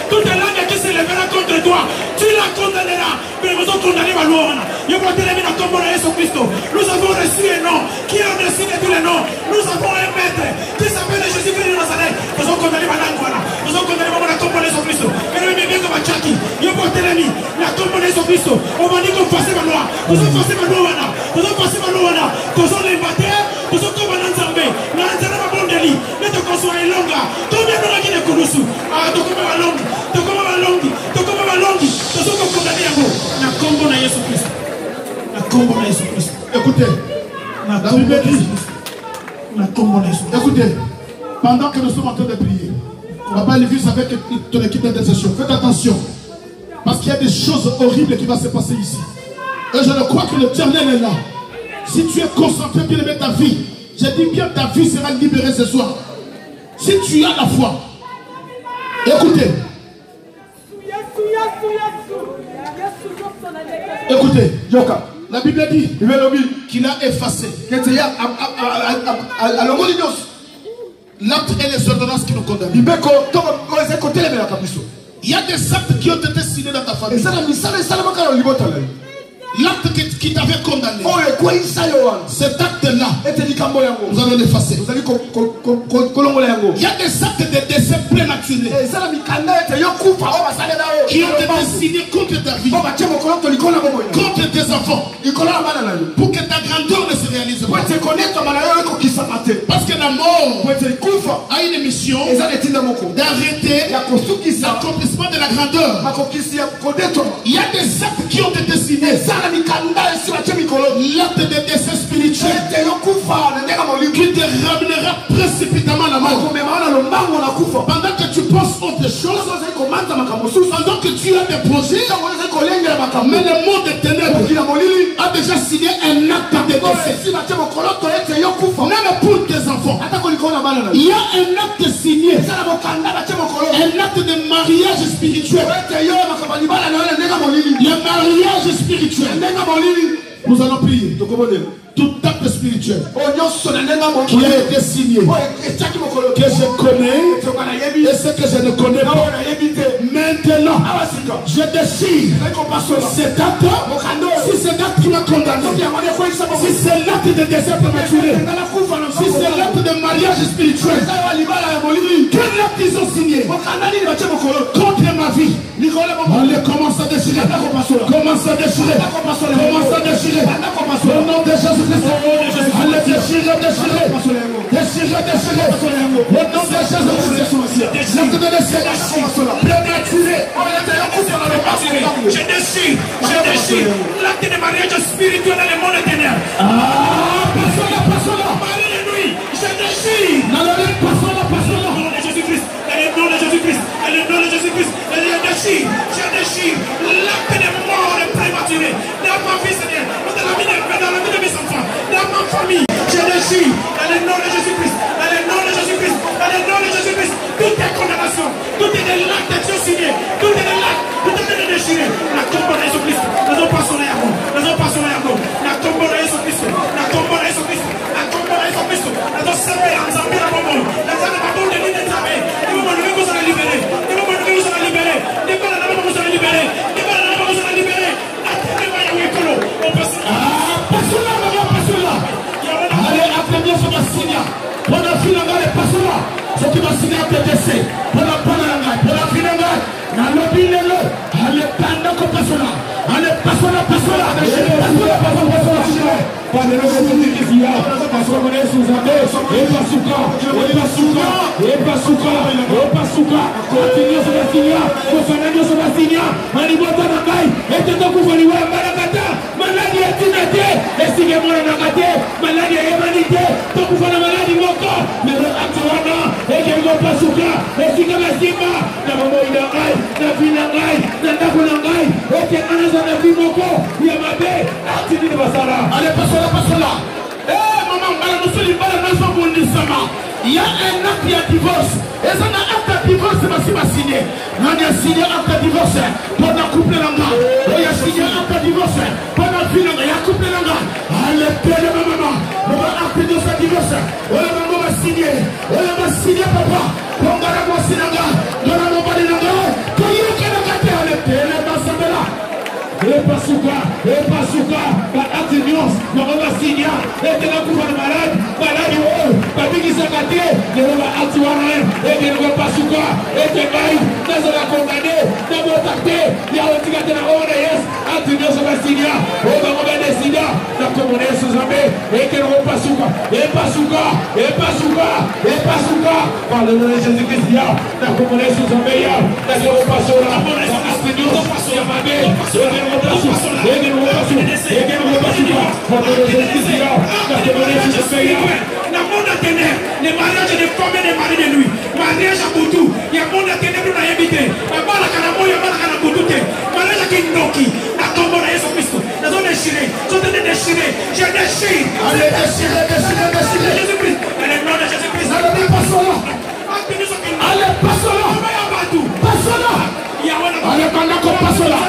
toute langue qui se lèvera contre toi, tu la condamneras. Mais nous avons condamné ma loi. Nous avons reçu un nom qui a reçu tous les noms. Nous avons Écoutez, la Bible dit, écoutez, pendant que nous sommes en train de prier, on va pas l'église avec ton équipe d'intercession. Faites attention, parce qu'il y a des choses horribles qui vont se passer ici. Et je ne crois que l'Éternel est là. Si tu es concentré, bien aimé ta vie, je dis bien ta vie sera libérée ce soir. Si tu as la foi, écoutez. Écoutez, Yoka. La Bible dit qu'il a effacé l'acte et les ordonnances qui nous condamnent. Il y a des actes qui ont été signés dans ta famille. L'acte qui t'avait condamné, cet acte-là, vous allez l'effacer. Il y a des actes de décès prématurés qui ont été signés contre ta vie, contre tes enfants, pour que ta grandeur ne se réalise pas. Parce que la mort a une mission d'arrêter l'accomplissement de la grandeur. Il y a des actes qui ont été signés. L'acte de décès spirituel qui te ramènera précipitamment à la mort. Pendant que tu penses autre chose, pendant que tu as des projets, mais le monde des ténèbres a déjà signé un acte de décès. Même pour tes enfants, il y a un acte signé, un acte de mariage spirituel. Le mariage spirituel. Nous allons prier. Tout acte spirituel qui a été signé, que je connais et ce que je ne connais pas. Maintenant, je décide cet acte. Si c'est l'acte qui m'a condamné, si c'est l'acte de décès prématuré, si c'est l'acte de mariage spirituel, quel acte ils ont signé contre ma vie, allez, commence à déchirer. Commence à déchirer. Commence à déchirer. Au nom de Jésus. Allez, déchirer, déchirer. Déchirer, déchirer. Au nom de Jésus. L'acte de décès prématuré. Je déchire l'acte de mariage spirituel dans le monde éternel. Passe là. Marie de nuit, je déchire. Passe là. Au nom de Jésus-Christ, dans le nom de Jésus-Christ, dans le nom de Jésus-Christ, je déchire l'acte de mort prématuré dans ma vie, Seigneur, dans la vie de mes enfants, dans ma famille. Je déchire dans le nom de Jésus-Christ, dans le nom de Jésus-Christ, dans le nom de Jésus-Christ, toute est condamnation, tout est de l'acte de Dieu signé, tout est de l'acte, tout est de déchirer. La tombe de Jésus-Christ, nous avons pas son air, nous avons pas son air, la tombe de Jésus-Christ, la tombe de Jésus-Christ, la tombe de Jésus-Christ, nous avons servi en Zambie, la bombe, la bombe de l'île de Zambie, nous avons vous allez libérer, nous avons vous allez libérer, nous avons vous allez libérer, nous avons vous allez libérer, la tombe de Jésus-Christ, on passe là. Allez, après-midi, je vais signer. Pour la fin, passe là. Ce qui va signer à tes décès. Pour la fin, dans le billet, allez, pendant qu'on passe là. Allez, passe là. Passe là. Maman, il y a un acte de divorce. Et ça, un acte de divorce, c'est signé. On a signé un acte de divorce pour la couple l'anga. On a signé un acte de divorce pour la fille l'anga. Il y a couple l'anga. Allez, père de maman. On a un acte de divorce. On a signé. On a signé, papa. On a signé l'anga. On a signé l'anga. Quand il y a un acte, allez, père de maman. Et pas souka, pas acte de divorce. On a signé. Et t'es là pour le malade. Malade, babikisaka te lelo baati wana ekende kopasuka ete ngai nazala kondane nabota te yaotika te na kombo na yesu ati nyonso basinya oyo bango badesida na kombo na yesu nzambe ekende kopasuka epasuka par le nom de jésus christ ya na kombo na yesu nzambe ya nakende kopasola ati nyonso ya mabe ekende kopasuka par le nom de jésus christ ya na kombo na yesu nzambe ya na monde à ténèbres, les mariages de femmes et des maris de nuit, mariage à Boutou, il y a monde à ténèbres dans la habité, la balle à Kanamo, il y a balle à Kanaboutou, mariage à Kindoki, la tombe à Yesu Christ, la zone déchirée, sont en déchirée, j'ai déchiré, allez déchiré, Jésus-Christ, et le nom de Jésus-Christ, allez passe-là, allez passe-là, passe-là, allez Kanako passe-là,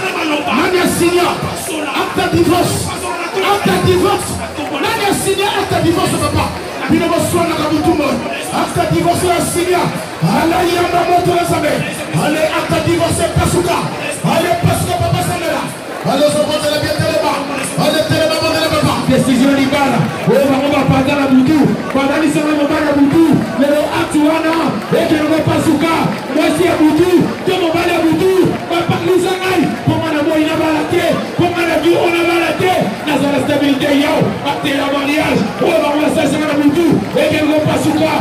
Nania signa, acte divorce, Nania signa, acte divorce, papa. Il ne va pas na kabutumba after divorce la signa ala yamba moto la sabe ale after divorce pasuka ale pasuka papa samela ale sopote la bien teleba ale teleba moto la papa décision libala on va pas la butu pendant sana mobala butu lelo atuana eke no pasuka mwasi ya butu to mobala butu papa lisangai pour na mo ina balate pour na vie on a balate na la stabilité yao acte la mariage on va ça c'est na butu eke no pasuka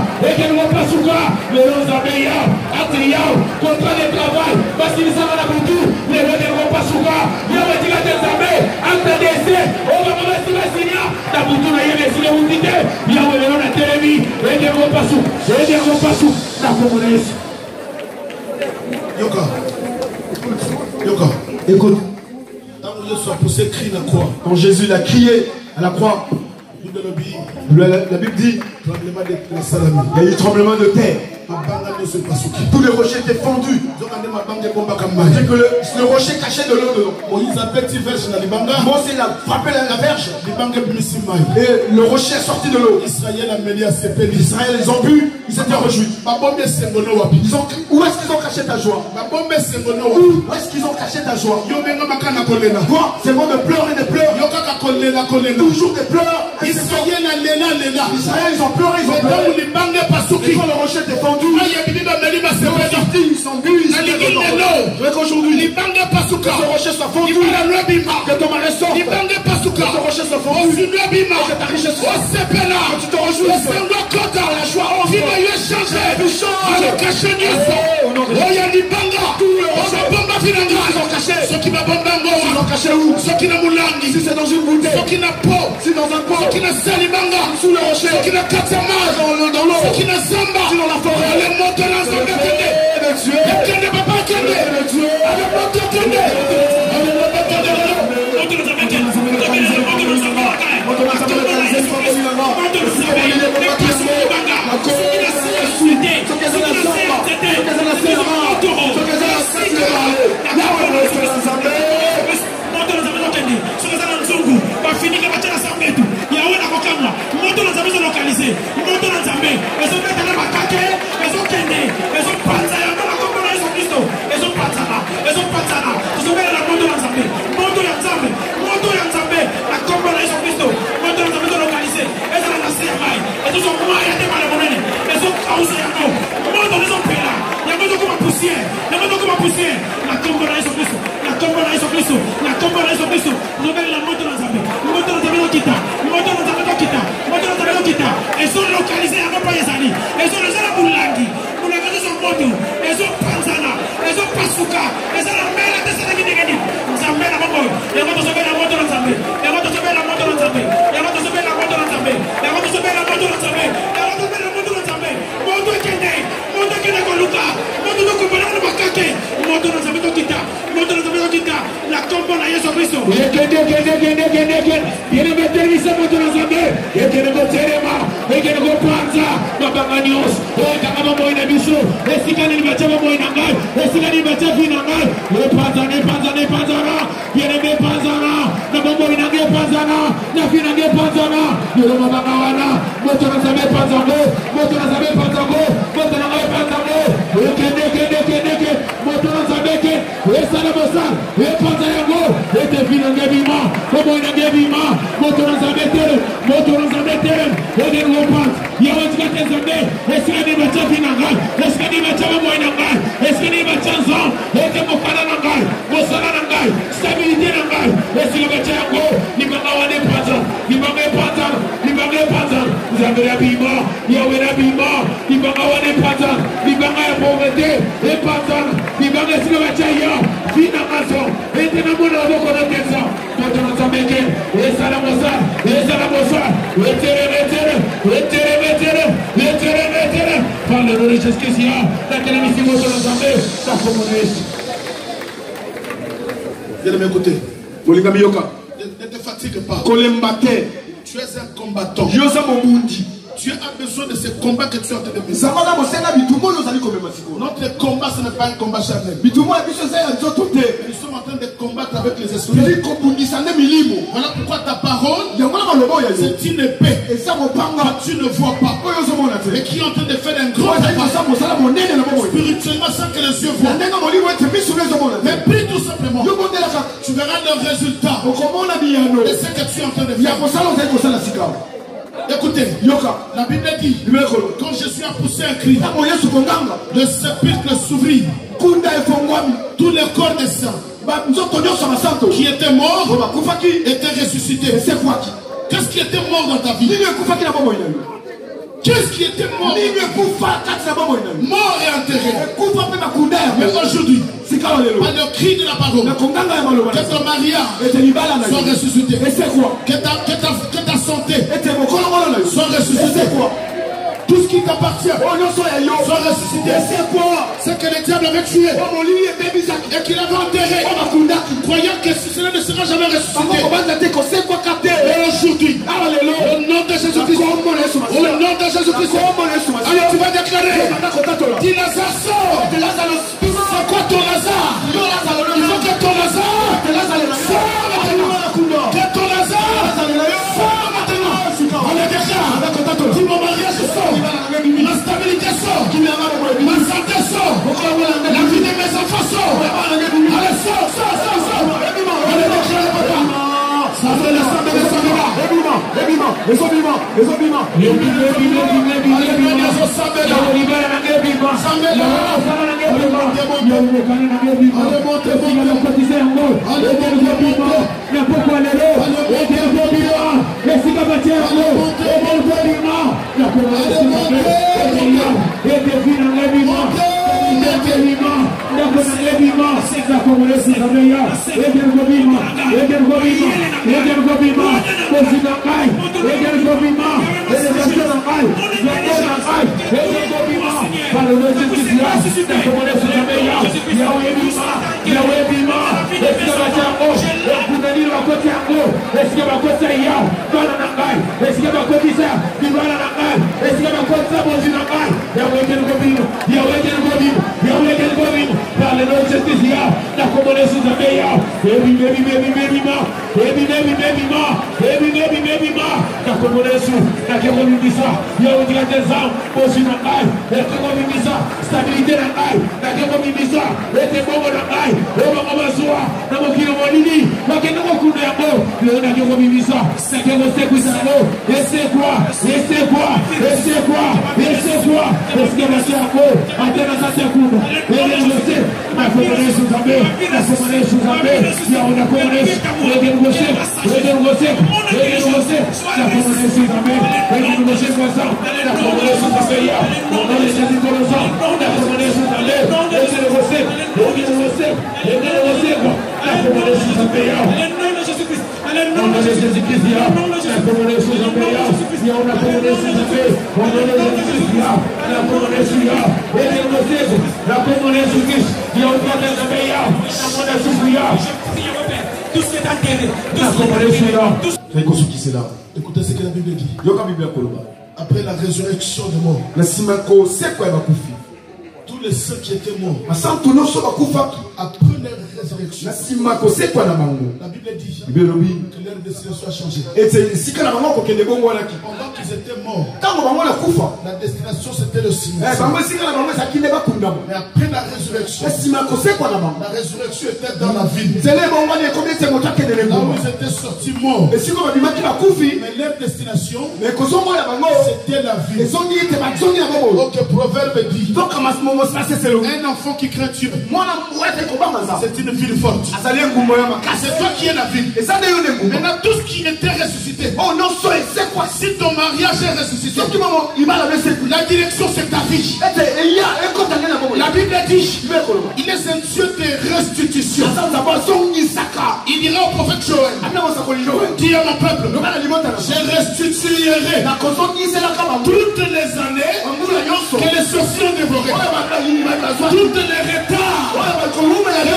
lelo zabeya acte yao contrat de travail parce qu'il s'en va na butu lelo no pasuka yao tika te zabe acte d'essai on va pas signer na butu na yele sile utite yao lelo na televi eke no pasu na komunesi Yoka, écoute. Quand Jésus l'a crié à la croix, la Bible dit il y a eu tremblement de terre. Tous les rochers étaient fendus. C'est que le rocher cachait de l'eau dedans. Moïse a frappé la verge. Et le rocher est sorti de l'eau. Israël, ils ont bu, ils s'étaient réjouis. Où est-ce qu'ils ont caché ta joie? Où est-ce qu'ils ont caché ta joie? Toi, c'est bon de pleurer des pleurs. Toujours des pleurs. Israël, ils ont pleuré, ils ont pleuré. Quand le rocher était fendu, ils sont venus, ils sont aujourd'hui, que ce rocher soit fondu, que ton mari sorte, que ce rocher soit fondu, que ta richesse soit, que tu te réjouisses, la joie en vie, ceux qui m'ont caché où? Ceux qui n'ont pas si c'est dans une bouteille, ceux qui n'ont pas, si dans un pot, ceux qui n'ont salimanga, sous le rocher, ceux qui n'ont katsama, dans l'eau, ceux qui n'ont samba, dans la forêt, les montants dans son défendé, le papa Kende, avec notre Kende, Moto Ne te fatigue pas. Tu es un combattant. Tu as besoin de ce combat que tu es en train de mener. Notre combat, ce n'est pas un combat charnel. Nous sommes en train de combattre avec les esprits. Voilà pourquoi ta parole, c'est une épée que tu ne vois pas. Et qui est en train de faire un grand travail spirituellement sans que les yeux voient. Mais prie tout simplement. Tu verras le résultat de ce que tu es en train de faire. Écoutez, la Bible dit, quand Jésus a poussé un cri, le sépulcre s'ouvrit, tous les corps des saints qui étaient morts étaient ressuscités. Qu'est-ce qui était mort dans ta vie? Qu'est-ce qui était mort? Mort et enterré. Mais aujourd'hui, par le cri de la parole, que ton mariage soit ressuscité, que ta santé soit ressuscitée, tout ce qui t'appartient soit ressuscité. C'est que le diable avait tué et qu'il avait enterré, croyant que cela ne sera jamais ressuscité. Et aujourd'hui, au nom de Jésus-Christ, au nom de Jésus-Christ, alors tu vas déclarer, dis Lazare, sort. C'est quoi ton Lazare? Il faut que ton Lazare sort maintenant. Que ton Lazare sort maintenant. On est déjà. Dis mon mariage sort. Ma stabilité sort. Ma santé sort. La vie de mes enfants sort. Allez, sort. On est déjà. Ça fait le sang de l'Esprit. Écoutez ce que la Bible dit. Après la résurrection des morts, tous les saints qui étaient morts, après leur résurrection, la Bible dit que leur destination a changé. Pendant qu'ils étaient morts, la destination c'était le cimetière. Mais après la résurrection était dans la ville. Là où ils étaient sortis morts, mais leur destination c'était la ville. Donc le proverbe dit un enfant qui craint Dieu, c'est une ville forte. C'est toi qui es la ville. Maintenant tout ce qui était ressuscité, si ton mariage est ressuscité, la direction c'est ta vie. La Bible dit il est un Dieu de restitution. Il dira au prophète Joël, dis à mon peuple, je restituerai toutes les années que les sorciers ont dévorées, toutes les retards que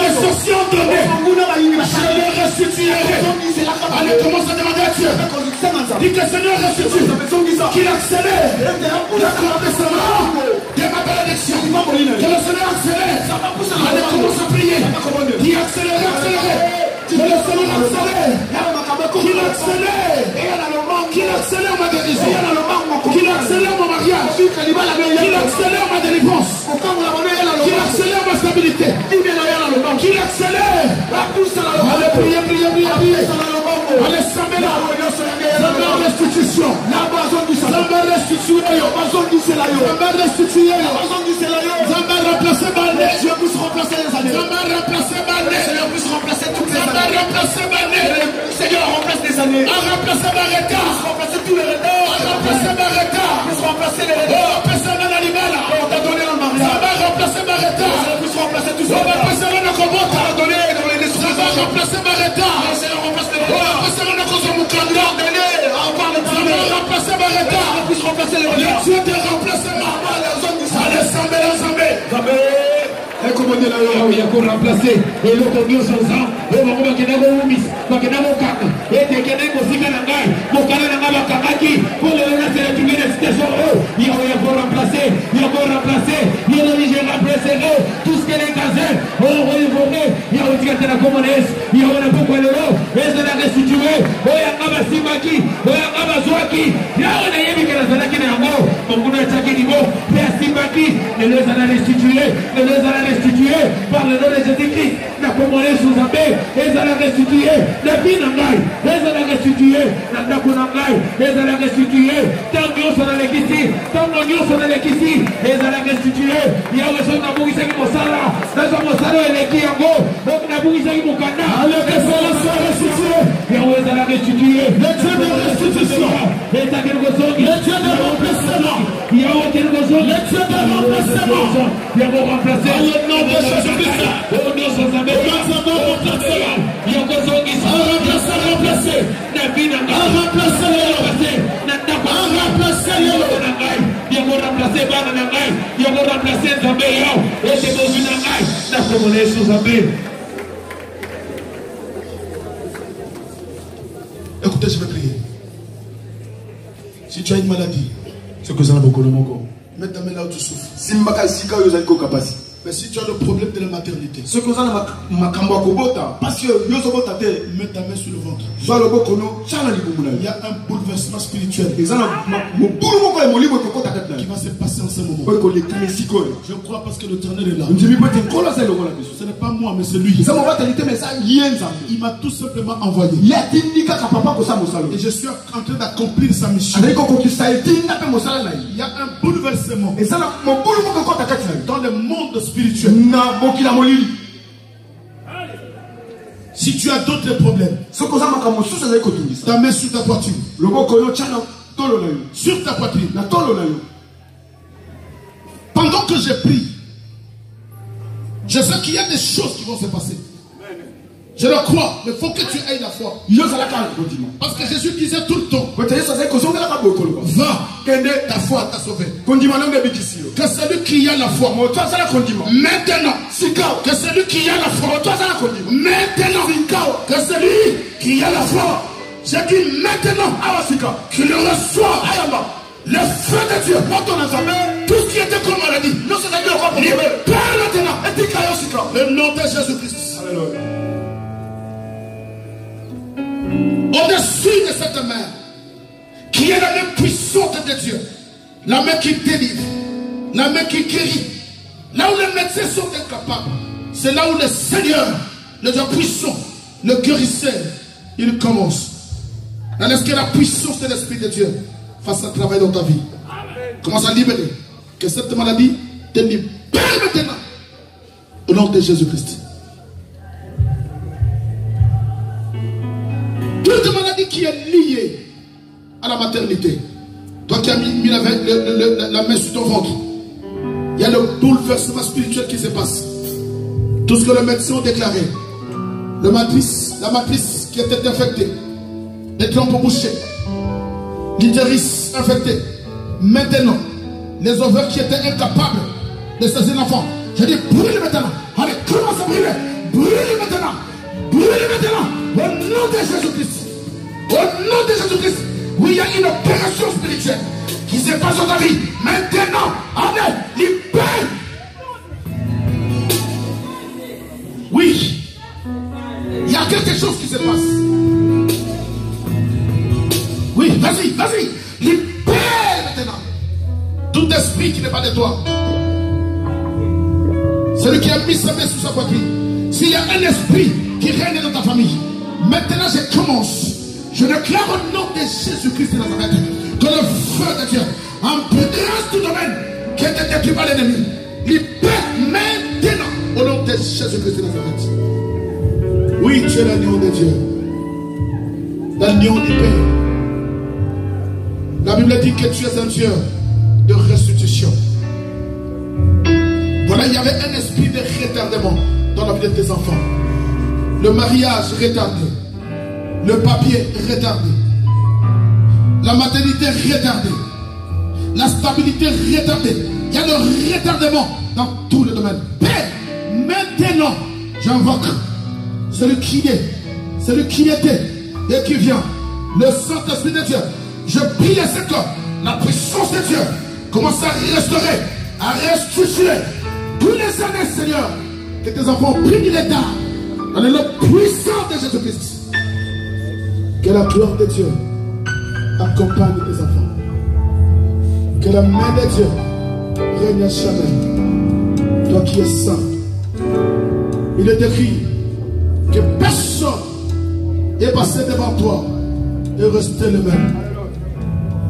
les sorciers ont donnés, je les restituerai. Allez, commence à demander à Dieu. Dis que le Seigneur restitue, qu'il accélère l'accomplissement de ma bénédiction, que le Seigneur accélère. Allez, commence à prier. Dis accélère, accélère. Que le Seigneur accélère. Qu'il accélère. Qu'il accélère ma guérison. Qu'il accélère mon mariage. Qu'il accélère ma délivrance. Qu'il accélère ma stabilité. Qu'il accélère. Allez, priez, priez, priez, priez. Allez, Samela. Samela restitution. Samela restitution. Samela restitution. Samela remplacer Balné. Je puisse remplacer les années. Samela remplacer Balné. Seigneur puisse remplacer toutes les années. Samela remplacer Balné. Seigneur remplace les années. A remplacer Barreta. Remplacer tous les retards. A remplacer Barreta. Puisse remplacer les retards. Remplacer Nanalibala. On t'a donné dans le mariage. Ça va remplacer Barreta. Seigneur puisse remplacer tout ça. On va passer dans le combat. On t'a donné dans les esprits. Ça va remplacer Barreta. Seigneur remplace les retards. On va passer dans le cause de Moukanda. On parle de ça. On va remplacer Barreta. On puisse remplacer les retards. Dieu te remplacera. Allez, Zambé, Zambé. Zambé. Il y a qu'on remplacer et l'autre Dieu sans sang et on va qu'il y ait un miss va qu'il y ait un cac et qu'il y ait un musique à l'angai mon canal à la kakaki pour le reste de la situation il y a qu'on remplacer il y a qu'on remplacer il y a l'origine remplacer tout ce qu'elle est casé on va évoquer il y a aussi la communiste il y a un peu quoi l'euro et c'est la restituer il y a un Simaki il y a un Zwaki il y a un Yémi qui est la qui est en haut mon coup de Tchaki Nibo il y a Simaki et les a restituer et les a restitué par le nom de Jésus-Christ. La commandée sous Zambé, et ça l'a restitué. La vie n'engaille, et ça l'a restitué. La Nakunangaï, et ça l'a restitué. Tant que nous sommes ici, tant que nous sommes ici, et ça l'a restitué. Il y a besoin d'un bourrisé qui m'a sala. Dans son monsalo, elle est qui en haut. Donc, la bourrisé qui m'a cana. Le Seigneur soit restitué. Il y a besoin de la restituer. Le Dieu de restitution. Et t'as quelque chose. Le Dieu de remplacement. Il y a quelque chose. Le Dieu de remplacement. Il y a besoin de remplacer. Au nom de Jésus-Christ. Au nom de Jésus-Christ. Il y a quelque chose qui sont remplacés. Il y a remplacer les remplacer. Il y a remplacer Bananangai. Il y a remplacer Zambé. Et c'est dans une angai. La commune sous Zambé. Écoutez, je vais prier. Si tu as une maladie, c'est que ça n'a beaucoup de mots. Mets ta main là où tu souffres. Mais si tu as le problème de la maternité, parce que mets ta main sur le ventre. Il y a un bouleversement spirituel qui va se passer en ce moment. Je crois parce que l'Éternel est là. Ce n'est pas moi, mais c'est lui. Il m'a tout simplement envoyé. Et je suis en train d'accomplir sa mission. Il y a un bouleversement dans le monde spirituel. Si tu as d'autres problèmes, ta main sur ta poitrine, sur ta poitrine, pendant que je prie, je sais qu'il y a des choses qui vont se passer. Je le crois, mais il faut que tu aies la foi. Parce que Jésus disait tout le temps, va, ta foi t'a sauvé. Que celui qui a la foi, maintenant, que celui qui a la foi, maintenant, que celui qui a la foi, j'ai dit maintenant, qu'il reçoit le feu de Dieu. tout ce qui était comme maladie. Libère maintenant. Le nom de Jésus-Christ. Au-dessus de cette main, qui est la main puissante de Dieu, la main qui délivre, la main qui guérit, là où les médecins sont incapables, c'est là où le Seigneur, le Dieu puissant, le guérisseur, il commence. Laisse que la puissance de l'Esprit de Dieu fasse un travail dans ta vie. Commence à libérer. Que cette maladie te libère maintenant. Au nom de Jésus-Christ. Toute maladie qui est liée à la maternité. Toi qui as mis la main sur ton ventre. Il y a le bouleversement spirituel qui se passe. Tout ce que les médecins ont déclaré. La matrice qui était infectée. Les trompes bouchées. L'utérus infecté. Maintenant, les ovaires qui étaient incapables de saisir l'enfant. Je dis brûle maintenant. Allez, commence à brûler. Brûle maintenant. Brûle maintenant. Au nom de Jésus-Christ. Au nom de Jésus-Christ. Oui, il y a une opération spirituelle qui se passe dans ta vie. Maintenant, allez, libère. Oui. Il y a quelque chose qui se passe. Oui, vas-y, vas-y. Libère maintenant. Tout esprit qui n'est pas de toi. Celui qui a mis sa main sur sa poitrine. S'il y a un esprit qui règne dans ta famille, maintenant je commence. Je déclare au nom de Jésus-Christ de Nazareth que le feu de Dieu empêche tout domaine qui est détruit par l'ennemi. Libère maintenant au nom de Jésus-Christ de Nazareth. Oui, tu es l'agneau de Dieu. L'agneau du Père. La Bible dit que tu es un Dieu de restitution. Voilà, il y avait un esprit de retardement dans la vie de tes enfants. Le mariage retardé. Le papier retardé. La maternité retardée. La stabilité retardée. Il y a le retardement dans tout le domaine. Père, maintenant, j'invoque celui qui est, celui qui était et qui vient. Le Saint-Esprit de Dieu. Je prie à ce que la puissance de Dieu commence à restaurer, à restituer tous les années, Seigneur, que tes enfants ont pris l'état dans le nom puissant de Jésus-Christ. Que la gloire de Dieu accompagne tes enfants. Que la main de Dieu règne à jamais. Toi qui es saint. Il est écrit que personne est passé devant toi et resté le même.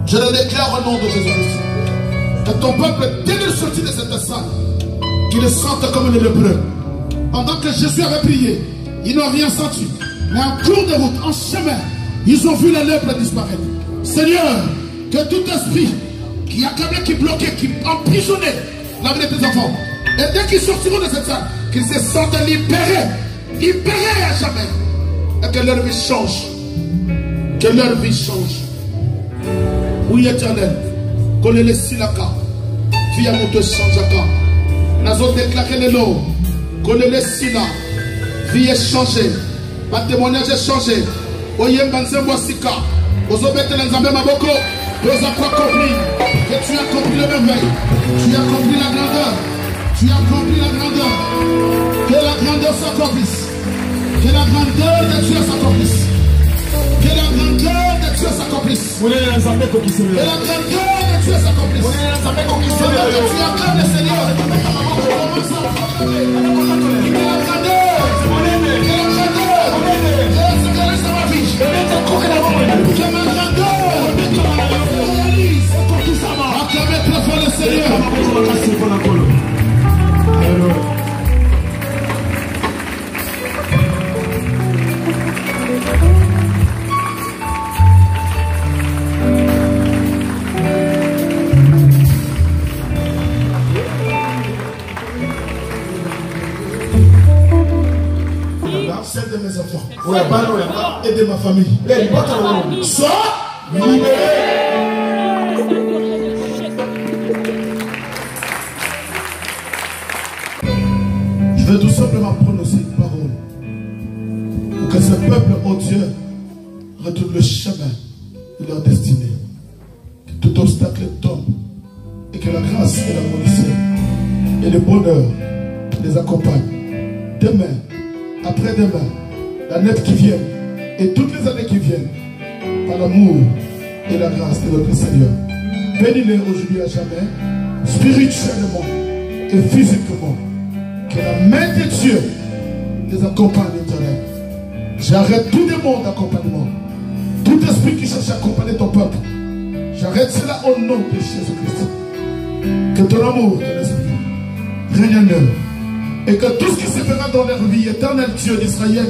Je le déclare au nom de Jésus-Christ. Que ton peuple, dès le sorti de cette salle, qu'il le sente comme le lépreux. Pendant que Jésus avait prié, ils n'ont rien senti. Mais en cours de route, en chemin, ils ont vu la lèpre disparaître. Seigneur, que tout esprit qui accablait, qui bloquait, qui emprisonnait la vie de tes enfants, et dès qu'ils sortiront de cette salle, qu'ils se sentent libérés, libérés à jamais, et que leur vie change. Que leur vie change. Oui, éternel, qu'on les laisse là-bas. Via mon te change à nous avons déclaré le nom. Qu'on les laisse là. Vie est changée. Ma témoignage est changé. Oye Mbanzembo Sika. Ozobete Nzambe Maboko. Tu as compris que tu as compris le merveille. Tu as compris la grandeur. Tu as compris la grandeur. Que la grandeur s'accomplisse. Que la grandeur de Dieu s'accomplisse. Que la grandeur de Dieu s'accomplisse. Que la grandeur de Dieu s'accomplisse. Tu acclames le Seigneur. Que la grandeur. Que ma grandeur réalise acclamez très fort le Seigneur. Celle de mes enfants, et de ma famille. Sois libéré. Je veux tout simplement prononcer une parole pour que ce peuple, oh Dieu, retrouve le chemin de leur destinée. Que tout obstacle tombe et que Que la grâce et la bénédiction et le bonheur les accompagnent. Demain, après-demain, l'année qui vient et toutes les années qui viennent, par l'amour et la grâce de notre Seigneur. Bénis-les aujourd'hui à jamais, spirituellement et physiquement. Que la main de Dieu les accompagne éternellement. J'arrête tout démon d'accompagnement. Tout esprit qui cherche à accompagner ton peuple. J'arrête cela au nom de Jésus-Christ. Que ton amour, ton esprit, règne en eux. Et que tout ce qui se fera dans leur vie, éternel Dieu d'Israël,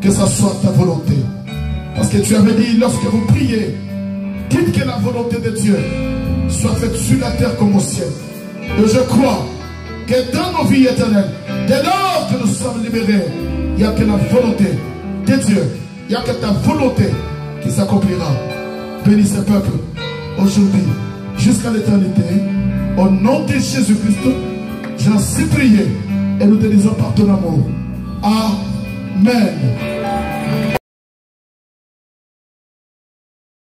que ça soit ta volonté. Parce que tu avais dit, lorsque vous priez, dites que la volonté de Dieu soit faite sur la terre comme au ciel. Et je crois que dans nos vies éternelles, dès lors que nous sommes libérés, il n'y a que la volonté de Dieu. Il n'y a que ta volonté qui s'accomplira. Bénis ce peuple aujourd'hui jusqu'à l'éternité. Au nom de Jésus-Christ, j'en suis prié et nous te disons par ton amour. Amen.